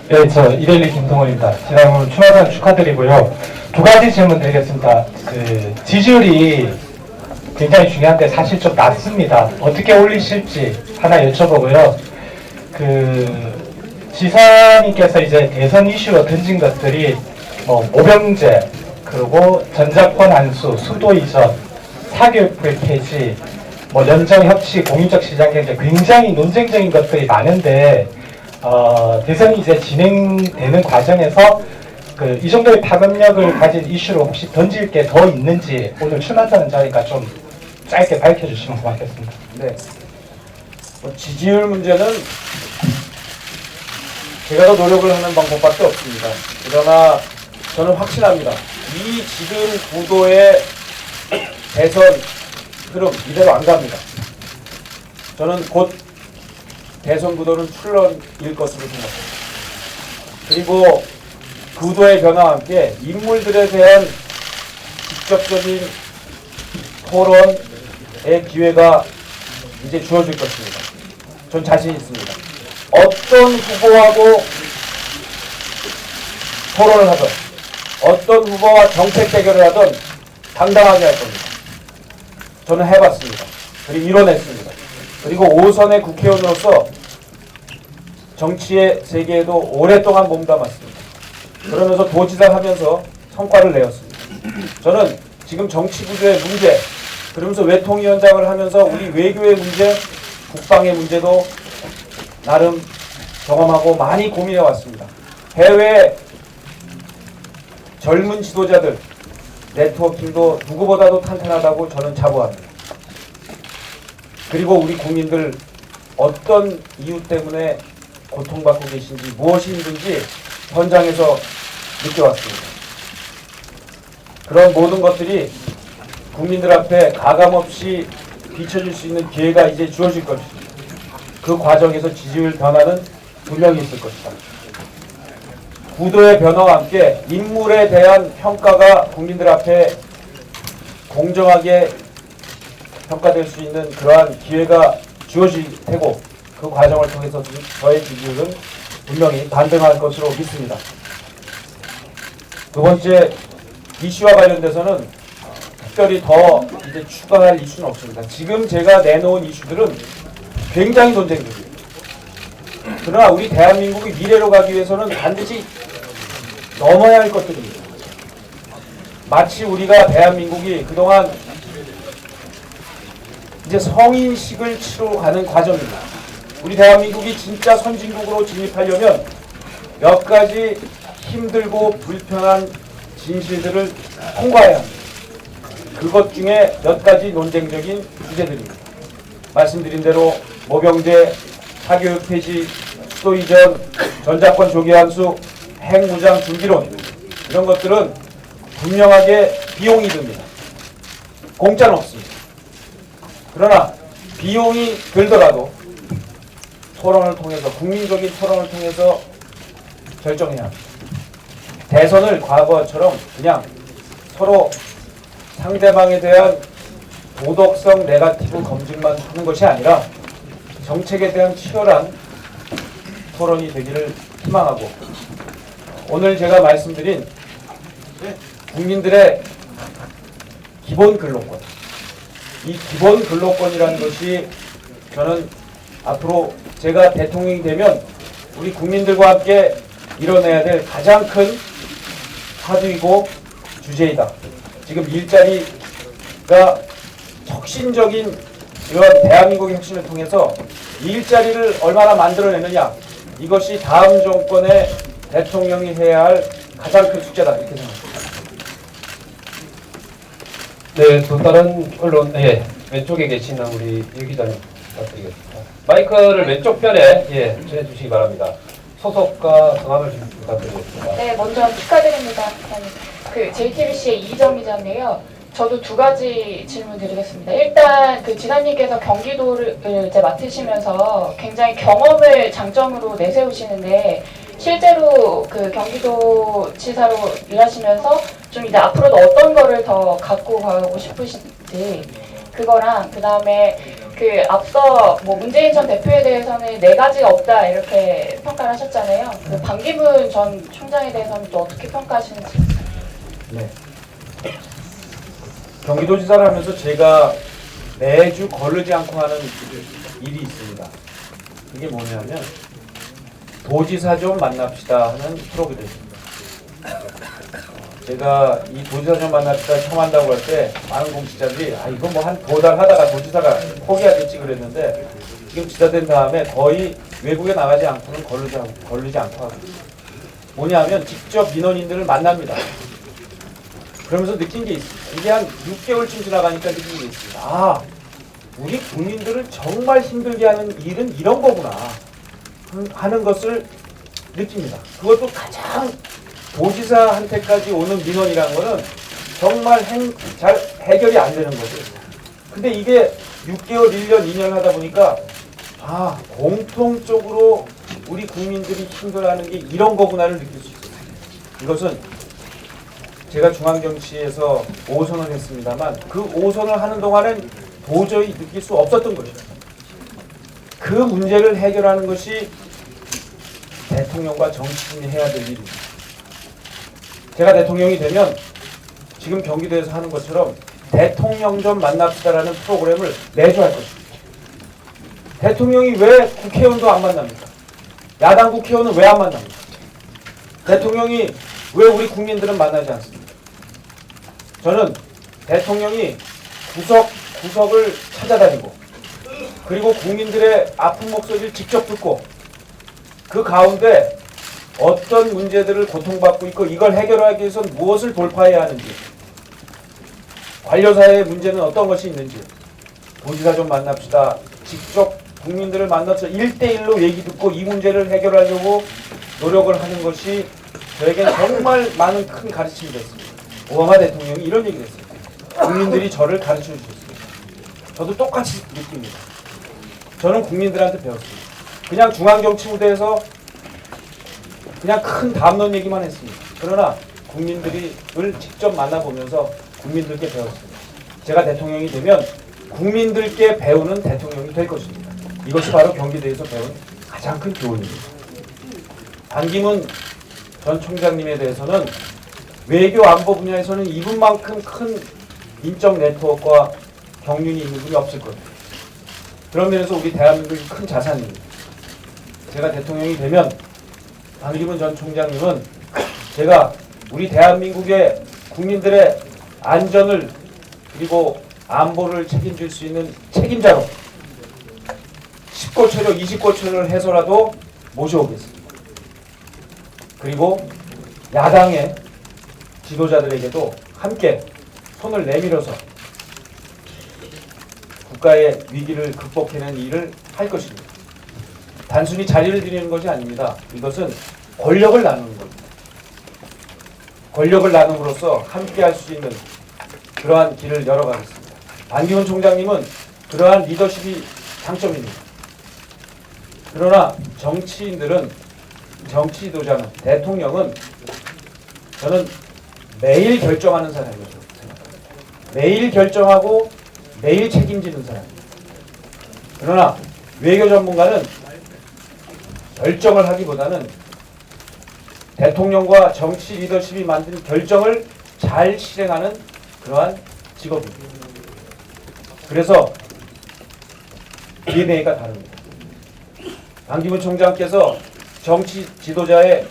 네, 저 이델리 김동원입니다. 지난번 추마상 축하드리고요. 두 가지 질문 드리겠습니다. 지지율이 굉장히 중요한데 사실 좀 낮습니다. 어떻게 올리실지 하나 여쭤보고요. 지사님께서 이제 대선 이슈로 던진 것들이 모병제, 그리고 전자권 환수, 수도 이전, 사교육부의 폐지, 연정 협치, 공유적 시장 경제, 굉장히 논쟁적인 것들이 많은데 대선이 이제 진행되는 과정에서 이 정도의 파급력을 가진 이슈로 혹시 던질 게 더 있는지 오늘 출마하는 자리가 좀 짧게 밝혀주시면 고맙겠습니다. 네. 지지율 문제는 제가 더 노력을 하는 방법밖에 없습니다. 그러나 저는 확신합니다. 이 지금 구도의 대선 흐름 이대로 안 갑니다. 저는 곧 대선 구도는 출렁일 것으로 생각합니다. 그리고 구도의 변화와 함께 인물들에 대한 직접적인 토론의 기회가 이제 주어질 것입니다. 전 자신 있습니다. 어떤 후보하고 토론을 하든 어떤 후보와 정책 대결을 하든 당당하게 할 겁니다. 저는 해봤습니다. 그리고 이뤄냈습니다. 그리고 5선의 국회의원으로서 정치의 세계에도 오랫동안 몸담았습니다. 그러면서 도지사 하면서 성과를 내었습니다. 저는 지금 정치 구조의 문제, 그러면서 외통위원장을 하면서 우리 외교의 문제, 국방의 문제도 나름 경험하고 많이 고민해 왔습니다. 해외 젊은 지도자들 네트워킹도 누구보다도 탄탄하다고 저는 자부합니다. 그리고 우리 국민들 어떤 이유 때문에 고통받고 계신지 무엇이 힘든지 현장에서 느껴왔습니다. 그런 모든 것들이 국민들 앞에 가감없이 비춰질 수 있는 기회가 이제 주어질 것입니다. 그 과정에서 지지율 변화는 분명히 있을 것이다. 구도의 변화와 함께 인물에 대한 평가가 국민들 앞에 공정하게 평가될 수 있는 그러한 기회가 주어질 테고 그 과정을 통해서 저의 지지율은 분명히 반등할 것으로 믿습니다. 두 번째 이슈와 관련돼서는 특별히 더 이제 추가할 이슈는 없습니다. 지금 제가 내놓은 이슈들은 굉장히 논쟁적이에요. 그러나 우리 대한민국이 미래로 가기 위해서는 반드시 넘어야 할 것들입니다. 마치 우리가 대한민국이 그동안 이제 성인식을 치러 가는 과정입니다. 우리 대한민국이 진짜 선진국으로 진입하려면 몇 가지 힘들고 불편한 진실들을 통과해야 합니다. 그것 중에 몇 가지 논쟁적인 주제들입니다. 말씀드린 대로 모병제, 사교육 폐지, 수도 이전, 전자권 조기 환수, 핵무장 준비론, 이런 것들은 분명하게 비용이 듭니다. 공짜는 없습니다. 그러나 비용이 들더라도 토론을 통해서, 국민적인 토론을 통해서 결정해야 합니다. 대선을 과거처럼 그냥 서로 상대방에 대한 도덕성 네거티브 검증만 하는 것이 아니라 정책에 대한 치열한 토론이 되기를 희망하고, 오늘 제가 말씀드린 국민들의 기본 근로권, 이 기본 근로권이라는 것이 저는 앞으로 제가 대통령이 되면 우리 국민들과 함께 이뤄내야 될 가장 큰 화두이고 주제이다. 지금 일자리가 혁신적인 이런 대한민국의 혁신을 통해서 일자리를 얼마나 만들어내느냐, 이것이 다음 정권의 대통령이 해야 할 가장 큰 숙제다, 이렇게 생각합니다. 네, 또 다른 언론, 왼쪽에 계시는 우리 유 기자님 부탁드리겠습니다. 마이크를 왼쪽 편에 전해주시기 바랍니다. 소속과 성함을 좀 부탁드리겠습니다. 네, 먼저 축하드립니다. JTBC의 이희정 기자인데요. 저도 두 가지 질문 드리겠습니다. 일단 지사님께서 경기도를 이제 맡으시면서 굉장히 경험을 장점으로 내세우시는데, 실제로 경기도지사로 일하시면서 좀 이제 앞으로도 어떤 거를 더 갖고 가고 싶으신지, 그거랑 그 다음에 그 앞서 뭐 문재인 전 대표에 대해서는 4가지가 없다 이렇게 평가를 하셨잖아요. 그 반기문 전 총장에 대해서는 또 어떻게 평가하시는지. 네. 경기도지사를 하면서 제가 매주 거르지 않고 하는 일이 있습니다. 그게 뭐냐면 도지사 좀 만납시다 하는 프로그램입니다. 제가 이 도지사 좀 만납시다 처음 한다고 할 때 많은 공직자들이 이거 뭐 한 2달 하다가 도지사가 포기하겠지 그랬는데 지금 지사 된 다음에 거의 외국에 나가지 않고는 거르지 않고 하고 뭐냐면 직접 민원인들을 만납니다. 그러면서 느낀 게 있습니다. 이게 한 6개월쯤 지나가니까 느낀 게 있습니다. 우리 국민들을 정말 힘들게 하는 일은 이런 거구나 하는 것을 느낍니다. 그것도 가장 도지사한테까지 오는 민원이라는 거는 정말 잘 해결이 안 되는 거죠. 근데 이게 6개월, 1년, 2년 하다 보니까 공통적으로 우리 국민들이 힘들어하는 게 이런 거구나를 느낄 수 있어요. 이것은 제가 중앙정치에서 5선을 했습니다만 그 5선을 하는 동안은 도저히 느낄 수 없었던 것이죠. 그 문제를 해결하는 것이 대통령과 정치인이 해야 될 일입니다. 제가 대통령이 되면 지금 경기도에서 하는 것처럼 대통령 좀 만납시다라는 프로그램을 매주 할 것입니다. 대통령이 왜 국회의원도 안 만납니까? 야당 국회의원은 왜 안 만납니까? 대통령이 왜 우리 국민들은 만나지 않습니까? 저는 대통령이 구석구석을 찾아다니고 그리고 국민들의 아픈 목소리를 직접 듣고 그 가운데 어떤 문제들을 고통받고 있고 이걸 해결하기 위해서 무엇을 돌파해야 하는지 관료사회의 문제는 어떤 것이 있는지 도지사 좀 만납시다. 직접 국민들을 만나서 1대1로 얘기 듣고 이 문제를 해결하려고 노력을 하는 것이 저에겐 정말 많은 큰 가르침이 됐습니다. 오바마 대통령이 이런 얘기를 했어요. 국민들이 저를 가르쳐 주셨습니다. 저도 똑같이 느낍니다. 저는 국민들한테 배웠습니다. 그냥 중앙정치 무대에서 그냥 큰 담론 얘기만 했습니다. 그러나 국민들을 직접 만나보면서 국민들께 배웠습니다. 제가 대통령이 되면 국민들께 배우는 대통령이 될 것입니다. 이것이 바로 경기도에서 배운 가장 큰 교훈입니다. 반기문 전 총장님에 대해서는 외교 안보 분야에서는 이분만큼 큰 인적 네트워크와 경륜이 있는 분이 없을 겁니다. 그런 면에서 우리 대한민국이 큰 자산입니다. 제가 대통령이 되면 반기문 전 총장님은 제가 우리 대한민국의 국민들의 안전을 그리고 안보를 책임질 수 있는 책임자로 10고초려 20고초를 해서라도 모셔오겠습니다. 그리고 야당의 지도자들에게도 함께 손을 내밀어서 국가의 위기를 극복해내는 일을 할 것입니다. 단순히 자리를 드리는 것이 아닙니다. 이것은 권력을 나누는 겁니다. 권력을 나눔으로써 함께 할 수 있는 그러한 길을 열어가겠습니다. 반기문 총장님은 그러한 리더십이 장점입니다. 그러나 정치인들은, 정치 지도자는, 대통령은 저는 매일 결정하는 사람이라고 생각합니다. 매일 결정하고 매일 책임지는 사람입니다. 그러나 외교 전문가는 결정을 하기보다는 대통령과 정치 리더십이 만든 결정을 잘 실행하는 그러한 직업입니다. 그래서 DNA가 다릅니다. 반기문 총장께서 정치 지도자의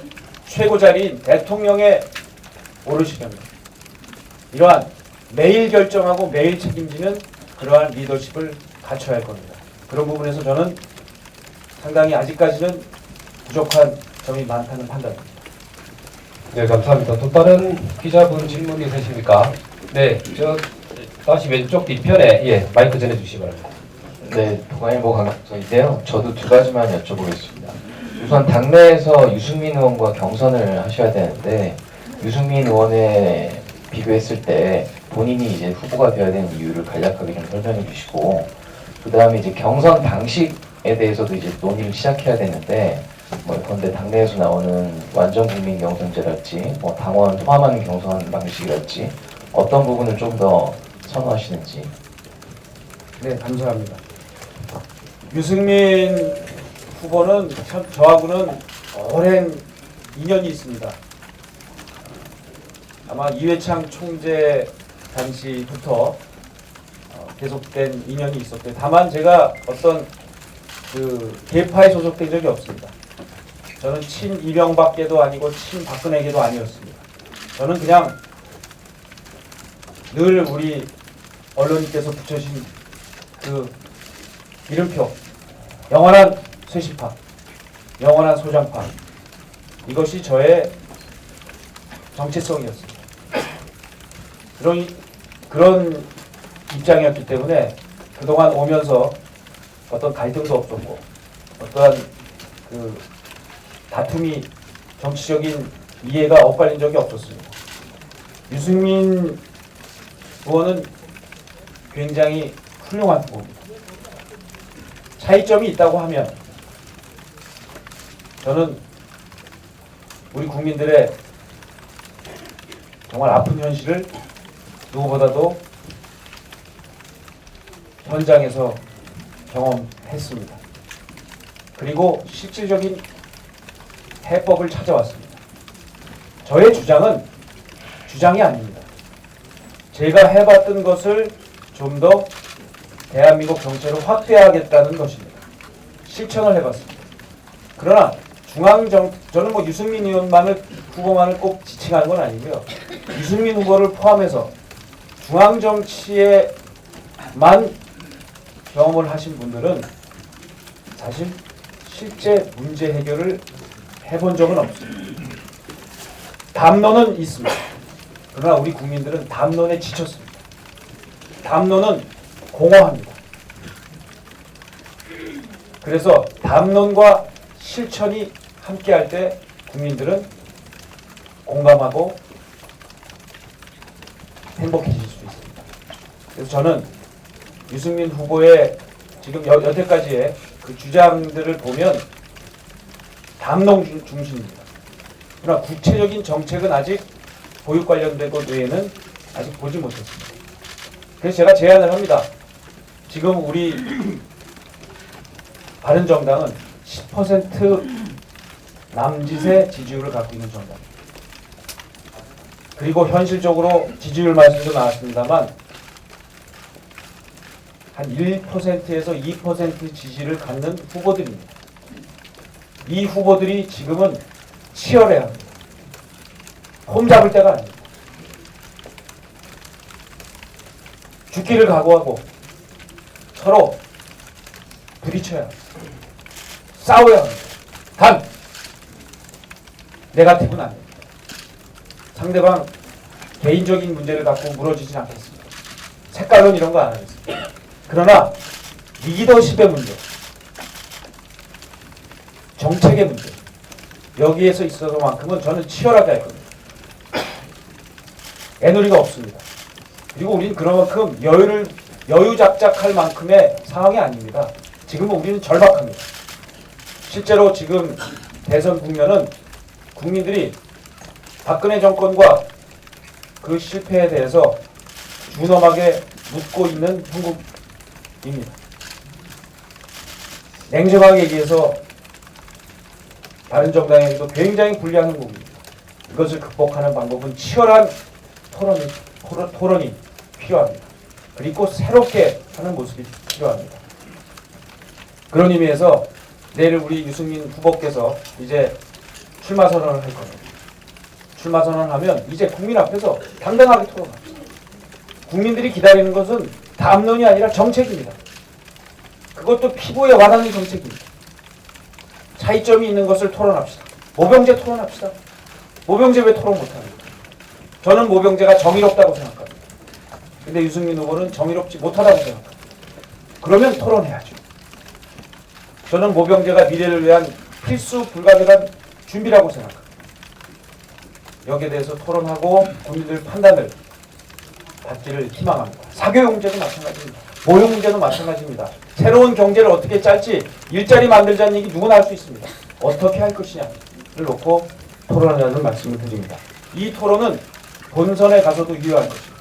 최고 자리인 대통령에 오르시렵니다. 이러한 매일 결정하고 매일 책임지는 그러한 리더십을 갖춰야 할 겁니다. 그런 부분에서 저는 상당히 아직까지는 부족한 점이 많다는 판단입니다. 네, 감사합니다. 또 다른 기자분 질문 있으십니까? 네, 다시 왼쪽 뒤편에 마이크 전해주시기 바랍니다. 네, 동아일보 강석인데요. 저도 두 가지만 여쭤보겠습니다. 우선 당내에서 유승민 의원과 경선을 하셔야 되는데 유승민 의원에 비교했을 때 본인이 이제 후보가 되어야 되는 이유를 간략하게 좀 설명해 주시고, 그 다음에 이제 경선 방식에 대해서도 이제 논의를 시작해야 되는데, 그런데 당내에서 나오는 완전 국민 경선제랄지, 당원 포함한 경선 방식이랄지 어떤 부분을 좀 더 선호하시는지. 네, 감사합니다. 유승민 후보는 참 저하고는 오랜 인연이 있습니다. 아마 이회창 총재 당시부터 계속된 인연이 있었고요. 다만 제가 어떤 그 계파에 소속된 적이 없습니다. 저는 친 이명박계도 아니고 친 박근혜계도 아니었습니다. 저는 그냥 늘 우리 언론님께서 붙여주신 그 이름표, 영원한 쇄신파, 영원한 소장파, 이것이 저의 정체성이었습니다. 그런 입장이었기 때문에 그동안 오면서 어떤 갈등도 없었고 어떠한 그 다툼이 정치적인 이해가 엇갈린 적이 없었습니다. 유승민 의원은 굉장히 훌륭한 후보입니다. 차이점이 있다고 하면 저는 우리 국민들의 정말 아픈 현실을 누구보다도 현장에서 경험했습니다. 그리고 실질적인 해법을 찾아왔습니다. 저의 주장은 주장이 아닙니다. 제가 해봤던 것을 좀 더 대한민국 정체를 확대하겠다는 것입니다. 실천을 해봤습니다. 그러나 저는 뭐 유승민 의원만을 후보만을 꼭 지칭하는 건 아니고요. 유승민 후보를 포함해서 중앙 정치에만 경험을 하신 분들은 사실 실제 문제 해결을 해본 적은 없습니다. 담론은 있습니다. 그러나 우리 국민들은 담론에 지쳤습니다. 담론은 공허합니다. 그래서 담론과 실천이 함께할 때 국민들은 공감하고 행복해질 수 있습니다. 그래서 저는 유승민 후보의 지금 여태까지의 그 주장들을 보면 담론 중심입니다. 그러나 구체적인 정책은 아직 보육 관련된 것 외에는 아직 보지 못했습니다. 그래서 제가 제안을 합니다. 지금 우리 바른정당은 10% 남짓의 지지율을 갖고 있는 정당입니다. 그리고 현실적으로 지지율 말씀도 나왔습니다만 한 1%에서 2% 지지를 갖는 후보들입니다. 이 후보들이 지금은 치열해야 합니다. 홈 잡을 때가 아닙니다. 죽기를 각오하고 서로 부딪혀야 합니다. 싸워야 합니다. 단 네거티브는 아닙니다. 상대방 개인적인 문제를 갖고 물어지진 않겠습니다. 색깔론 이런 거 안 하겠습니다. 그러나 리더십의 문제, 정책의 문제, 여기에서 있어서만큼은 저는 치열하게 할 겁니다. 애누리가 없습니다. 그리고 우리는 그만큼 여유작작할 만큼의 상황이 아닙니다. 지금은 우리는 절박합니다. 실제로 지금 대선 국면은 국민들이 박근혜 정권과 그 실패에 대해서 준엄하게 묻고 있는 형국입니다. 냉정하게 얘기해서 바른정당에게도 굉장히 불리한 형국입니다. 이것을 극복하는 방법은 치열한 토론이 필요합니다. 그리고 새롭게 하는 모습이 필요합니다. 그런 의미에서 내일 우리 유승민 후보께서 이제 출마 선언을 할 겁니다. 출마 선언하면 이제 국민 앞에서 당당하게 토론합니다. 국민들이 기다리는 것은 담론이 아니라 정책입니다. 그것도 피부에 와닿는 정책입니다. 차이점이 있는 것을 토론합시다. 모병제 토론합시다. 모병제 왜 토론 못합니까? 저는 모병제가 정의롭다고 생각합니다. 근데 유승민 후보는 정의롭지 못하다고 생각합니다. 그러면 토론해야죠. 저는 모병제가 미래를 위한 필수 불가결한 준비라고 생각합니다. 여기에 대해서 토론하고 국민들 판단을 받기를 희망합니다. 사교육 문제도 마찬가지입니다. 보육 문제도 마찬가지입니다. 새로운 경제를 어떻게 짤지 일자리 만들자는 얘기 누구나 할 수 있습니다. 어떻게 할 것이냐를 놓고 토론하자는 말씀을 드립니다. 이 토론은 본선에 가서도 유효할 것입니다.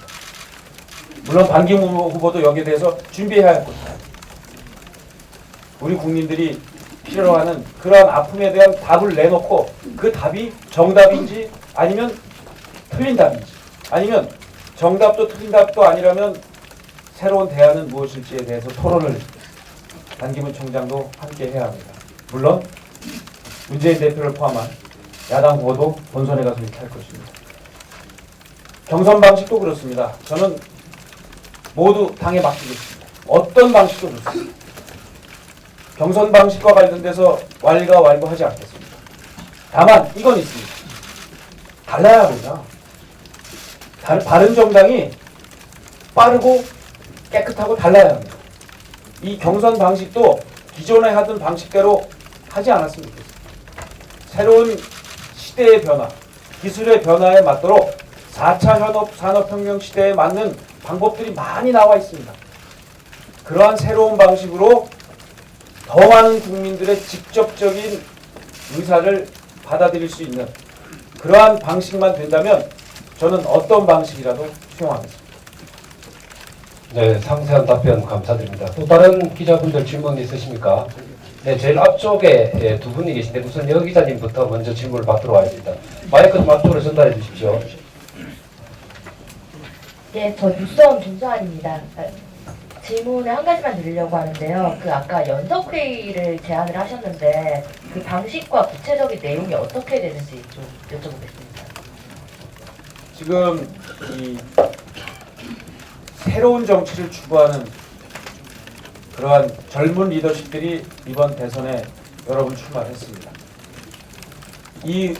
물론 반기문 후보도 여기에 대해서 준비해야 할 것입니다. 우리 국민들이 필요로 하는 그러한 아픔에 대한 답을 내놓고 그 답이 정답인지 아니면 틀린 답인지 아니면 정답도 틀린 답도 아니라면 새로운 대안은 무엇일지에 대해서 토론을 반기문 총장도 함께 해야 합니다. 물론 문재인 대표를 포함한 야당 후보도 본선에 가서 이렇게 할 것입니다. 경선 방식도 그렇습니다. 저는 모두 당에 맡기겠습니다. 어떤 방식도 좋습니다. 경선 방식과 관련돼서 왈가왈부하지 않겠습니다. 다만 이건 있습니다. 달라야 합니다. 바른정당이 빠르고 깨끗하고 달라야 합니다. 이 경선 방식도 기존에 하던 방식대로 하지 않았으면 좋겠습니다. 새로운 시대의 변화, 기술의 변화에 맞도록 4차 산업혁명 시대에 맞는 방법들이 많이 나와 있습니다. 그러한 새로운 방식으로 더 많은 국민들의 직접적인 의사를 받아들일 수 있는 그러한 방식만 된다면 저는 어떤 방식이라도 수용하겠습니다. 네, 상세한 답변 감사드립니다. 또 다른 기자분들 질문 있으십니까? 네, 제일 앞쪽에 두 분이 계신데 우선 여 기자님부터 먼저 질문을 받도록 하겠습니다. 마이크 좀 앞쪽으로 전달해 주십시오. 네, 저 뉴스원 김수환입니다. 질문을 한 가지만 드리려고 하는데요. 그 아까 연석회의를 제안을 하셨는데 그 방식과 구체적인 내용이 어떻게 되는지 좀 여쭤보겠습니다. 지금 이 새로운 정치를 추구하는 그러한 젊은 리더십들이 이번 대선에 여러 분 출마했습니다. 이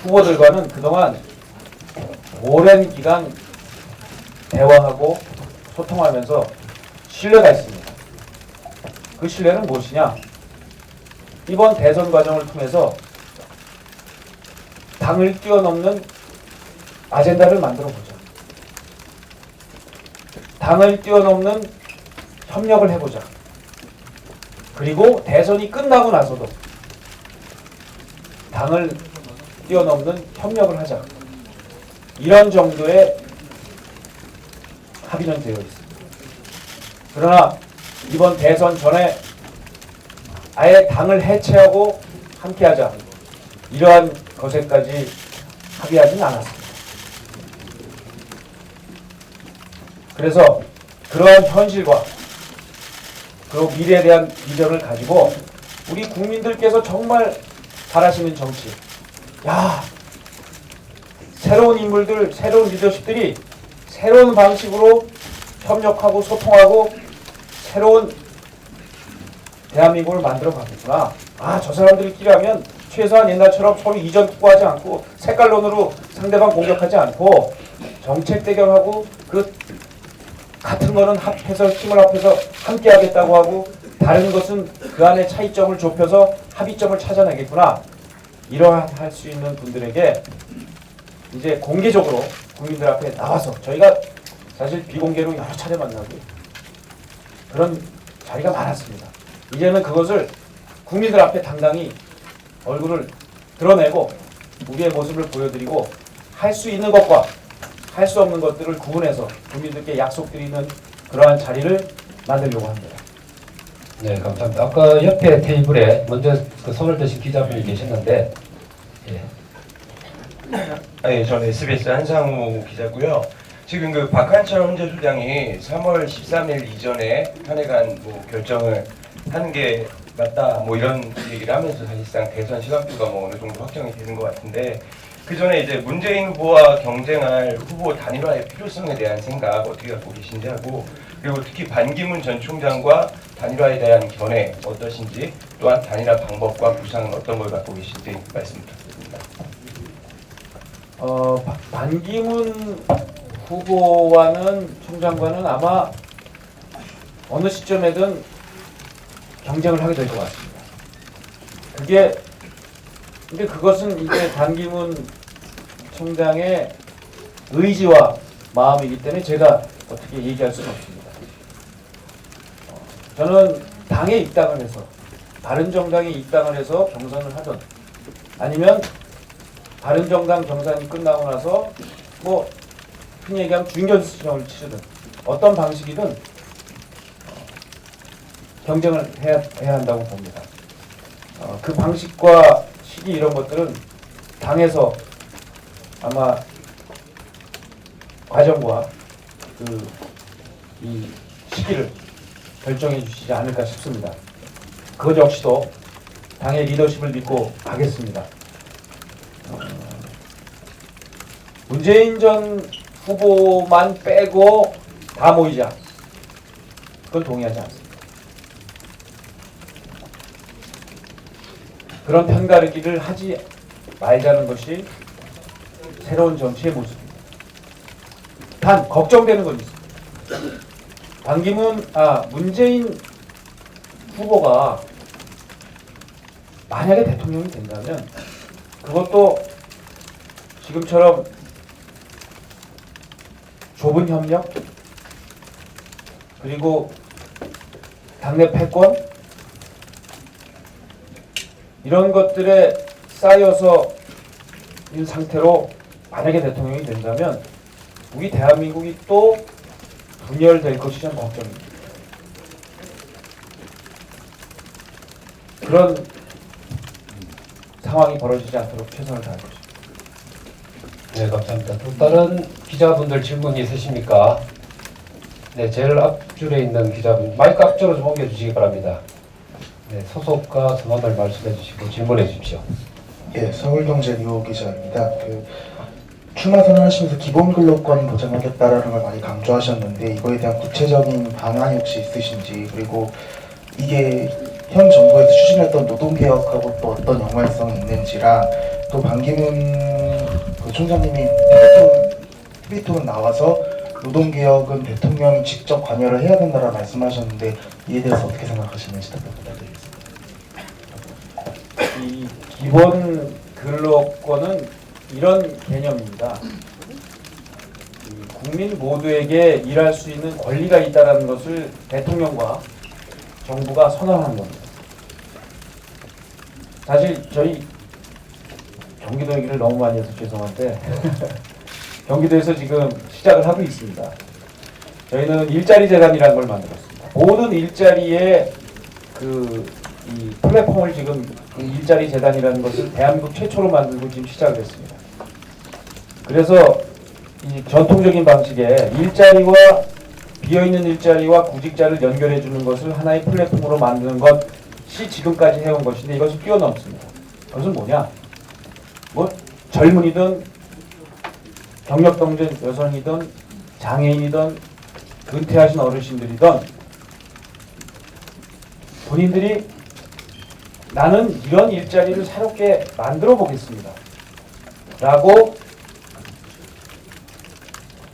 후보들과는 그동안 오랜 기간 대화하고 소통하면서 신뢰가 있습니다. 그 신뢰는 무엇이냐? 이번 대선 과정을 통해서 당을 뛰어넘는 아젠다를 만들어보자. 당을 뛰어넘는 협력을 해보자. 그리고 대선이 끝나고 나서도 당을 뛰어넘는 협력을 하자. 이런 정도의 합의는 되어 있습니다. 그러나 이번 대선 전에 아예 당을 해체하고 함께하자. 이러한 것에까지 합의하지는 않았습니다. 그래서 그러한 현실과 그리고 미래에 대한 비전을 가지고 우리 국민들께서 정말 바라시는 정치, 새로운 인물들, 새로운 리더십들이 새로운 방식으로 협력하고 소통하고 새로운 대한민국을 만들어 가겠구나. 저 사람들끼리 하면 최소한 옛날처럼 서로 이전 투구하지 않고 색깔론으로 상대방 공격하지 않고 정책 대결하고 그 같은 거는 합해서 힘을 합해서 함께 하겠다고 하고 다른 것은 그 안에 차이점을 좁혀서 합의점을 찾아내겠구나. 이러한 할 수 있는 분들에게 이제 공개적으로 국민들 앞에 나와서 저희가 사실 비공개로 여러 차례 만나고 그런 자리가 많았습니다. 이제는 그것을 국민들 앞에 당당히 얼굴을 드러내고 우리의 모습을 보여드리고 할 수 있는 것과 할 수 없는 것들을 구분해서 국민들께 약속드리는 그러한 자리를 만들려고 합니다. 네, 감사합니다. 아까 옆에 테이블에 먼저 그 손을 드신 기자분이 계셨는데, 예, 저는 SBS 한상우 기자고요. 지금 그 박한철 헌재소장이 3월 13일 이전에 탄핵안 결정을 하는 게 맞다 이런 얘기를 하면서 사실상 대선 시각표가 어느 정도 확정이 되는 것 같은데 그 전에 이제 문재인 후보와 경쟁할 후보 단일화의 필요성에 대한 생각 어떻게 갖고 계신지 하고 그리고 특히 반기문 전 총장과 단일화에 대한 견해 어떠신지 또한 단일화 방법과 구상은 어떤 걸 갖고 계신지 말씀 부탁드립니다. 반기문 후보와는 총장과는 아마 어느 시점에든 경쟁을 하게 될 것 같습니다. 근데 그것은 이제 반기문 총장의 의지와 마음이기 때문에 제가 어떻게 얘기할 수는 없습니다. 저는 당에 입당을 해서 바른정당에 입당을 해서 경선을 하든 아니면 바른정당 경선이 끝나고 나서 흔히 얘기하면 준결승을 치르든 어떤 방식이든 경쟁을 해야 한다고 봅니다. 그 방식과 시기 이런 것들은 당에서 아마 과정과 이 시기를 결정해 주시지 않을까 싶습니다. 그것 역시도 당의 리더십을 믿고 가겠습니다. 문재인 전 후보만 빼고 다 모이자. 그건 동의하지 않습니다. 그런 편가르기를 하지 말자는 것이 새로운 정치의 모습입니다. 단 걱정되는 건 있습니다. 문재인 후보가 만약에 대통령이 된다면 그것도 지금처럼 좁은 협력 그리고 당내 패권 이런 것들에 쌓여서 있는 상태로 만약에 대통령이 된다면 우리 대한민국이 또 분열될 것이 좀 걱정입니다. 그런 상황이 벌어지지 않도록 최선을 다할 것입니다. 네, 감사합니다. 또 다른 기자분들 질문 있으십니까? 네, 제일 앞줄에 있는 기자분 마이크 앞쪽으로 좀 옮겨주시기 바랍니다. 네, 소속과 성함을 말씀해 주시고 질문해 주십시오. 예, 서울경제 류호 기자입니다. 출마 선언하시면서 기본근로권 보장하겠다라는 걸 많이 강조하셨는데 이거에 대한 구체적인 방안이 혹시 있으신지, 그리고 이게 현 정부에서 추진했던 노동개혁하고 또 어떤 연관성이 있는지랑, 또 반기문 총장님이 TV토론 나와서 노동개혁은 대통령이 직접 관여를 해야 된다라고 말씀하셨는데 이에 대해서 어떻게 생각하시는지 답변 부탁드리겠습니다. 이 기본 근로권은 이런 개념입니다. 국민 모두에게 일할 수 있는 권리가 있다는 것을 대통령과 정부가 선언하는 겁니다. 사실 저희 경기도 얘기를 너무 많이 해서 죄송한데 경기도에서 지금 시작을 하고 있습니다. 저희는 일자리 재단이라는 걸 만들었습니다. 모든 일자리에 이 플랫폼을 지금 일자리 재단이라는 것을 대한민국 최초로 만들고 지금 시작을 했습니다. 그래서 이 전통적인 방식의 일자리와 비어있는 일자리와 구직자를 연결해 주는 것을 하나의 플랫폼으로 만드는 것이 지금까지 해온 것인데 이것을 뛰어넘습니다. 그것은 뭐냐? 뭐 젊은이든 경력동전 여성이든 장애인이든 은퇴하신 어르신들이든 본인들이 나는 이런 일자리를 새롭게 만들어 보겠습니다 라고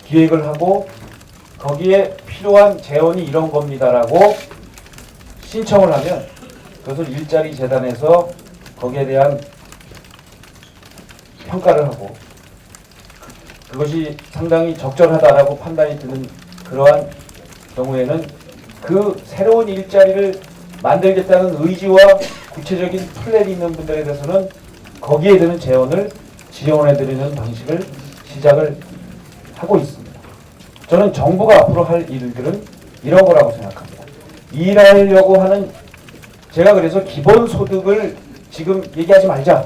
기획을 하고 거기에 필요한 재원이 이런 겁니다 라고 신청을 하면 그것을 일자리 재단에서 거기에 대한 평가를 하고 그것이 상당히 적절하다라고 판단이 드는 그러한 경우에는 그 새로운 일자리를 만들겠다는 의지와 구체적인 플랜이 있는 분들에 대해서는 거기에 드는 재원을 지원해드리는 방식을 시작을 하고 있습니다. 저는 정부가 앞으로 할 일들은 이런 거라고 생각합니다. 일하려고 하는, 제가 그래서 기본소득을 지금 얘기하지 말자.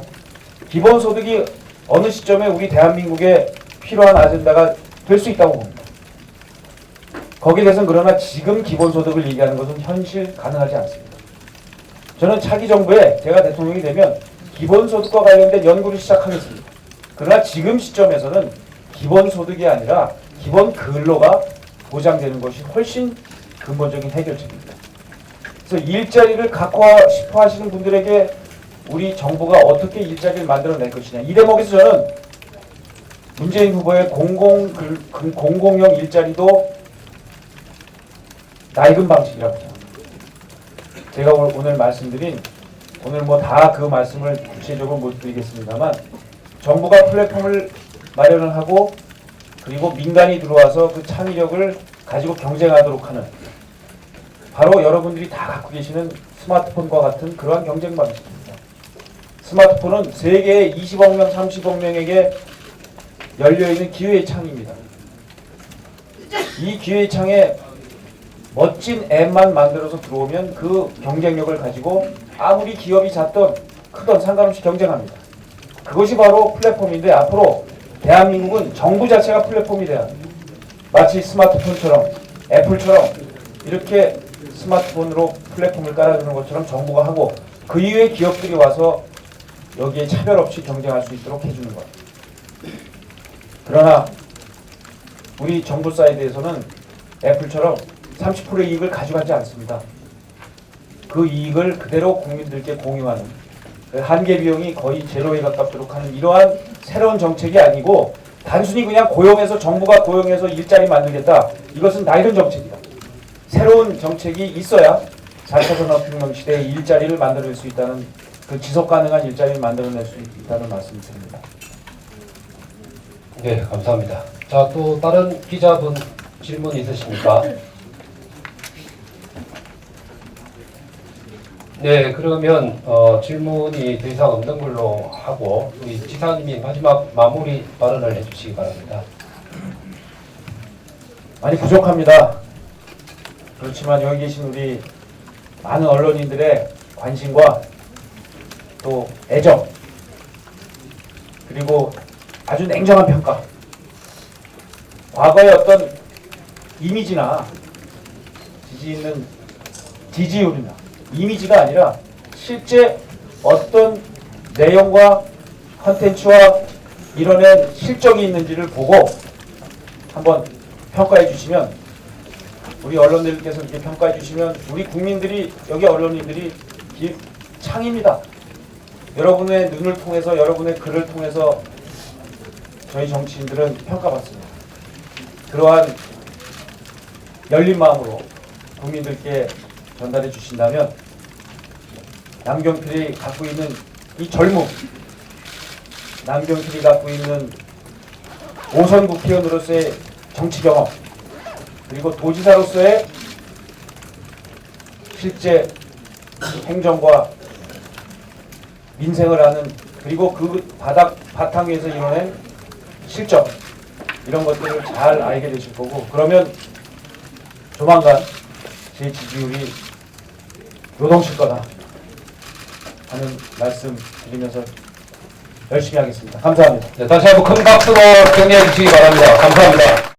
기본소득이 어느 시점에 우리 대한민국에 필요한 아젠다가 될 수 있다고 봅니다. 거기에 대해서는 그러나 지금 기본소득을 얘기하는 것은 현실 가능하지 않습니다. 저는 차기 정부에 제가 대통령이 되면 기본소득과 관련된 연구를 시작하겠습니다. 그러나 지금 시점에서는 기본소득이 아니라 기본 근로가 보장되는 것이 훨씬 근본적인 해결책입니다. 그래서 일자리를 갖고 싶어 하시는 분들에게 우리 정부가 어떻게 일자리를 만들어낼 것이냐. 이 대목에서 저는 문재인 후보의 공공형 일자리도 낡은 방식이라고 생각합니다. 제가 오늘 말씀드린, 오늘 뭐 다 그 말씀을 구체적으로 못 드리겠습니다만, 정부가 플랫폼을 마련을 하고 그리고 민간이 들어와서 그 창의력을 가지고 경쟁하도록 하는, 바로 여러분들이 다 갖고 계시는 스마트폰과 같은 그러한 경쟁 방식입니다. 스마트폰은 세계의 20억 명, 30억 명에게 열려있는 기회의 창입니다. 이 기회의 창에 멋진 앱만 만들어서 들어오면 그 경쟁력을 가지고 아무리 기업이 작던 크던 상관없이 경쟁합니다. 그것이 바로 플랫폼인데 앞으로 대한민국은 정부 자체가 플랫폼이 돼야 합니다. 마치 스마트폰처럼 애플처럼 이렇게 스마트폰으로 플랫폼을 깔아주는 것처럼 정부가 하고 그 이후에 기업들이 와서 여기에 차별 없이 경쟁할 수 있도록 해주는 것. 그러나 우리 정부 사이드에서는 애플처럼 30%의 이익을 가져가지 않습니다. 그 이익을 그대로 국민들께 공유하는 그 한계 비용이 거의 제로에 가깝도록 하는 이러한 새로운 정책이 아니고 단순히 그냥 고용해서 정부가 고용해서 일자리 만들겠다. 이것은 나이든 정책이다. 새로운 정책이 있어야 4차 산업혁명 시대에 일자리를 만들어낼 수 있다는 그 지속 가능한 일자리를 만들어낼 수 있다는 말씀을 드립니다. 네, 감사합니다. 자, 또 다른 기자분 질문 있으십니까? 네, 그러면 질문이 더 이상 없는 걸로 하고 우리 지사님이 마지막 마무리 발언을 해주시기 바랍니다. 많이 부족합니다. 그렇지만 여기 계신 우리 많은 언론인들의 관심과 또 애정 그리고 아주 냉정한 평가, 과거의 어떤 이미지나 지지율이나 이미지가 아니라 실제 어떤 내용과 컨텐츠와 이뤄낸 실적이 있는지를 보고 한번 평가해 주시면, 우리 언론들께서 이렇게 평가해 주시면 우리 국민들이, 여기 언론인들이 창입니다. 여러분의 눈을 통해서, 여러분의 글을 통해서 저희 정치인들은 평가받습니다. 그러한 열린 마음으로 국민들께 전달해 주신다면 남경필이 갖고 있는 이 젊음, 남경필이 갖고 있는 5선 국회의원으로서의 정치 경험, 그리고 도지사로서의 실제 행정과 민생을 하는, 그리고 그 바탕 위에서 이뤄낸 실적, 이런 것들을 잘 알게 되실 거고, 그러면 조만간 제 지지율이 요동칠 거다 하는 말씀 드리면서 열심히 하겠습니다. 감사합니다. 네, 다시 한번 큰 박수로 격려해 주시기 바랍니다. 감사합니다.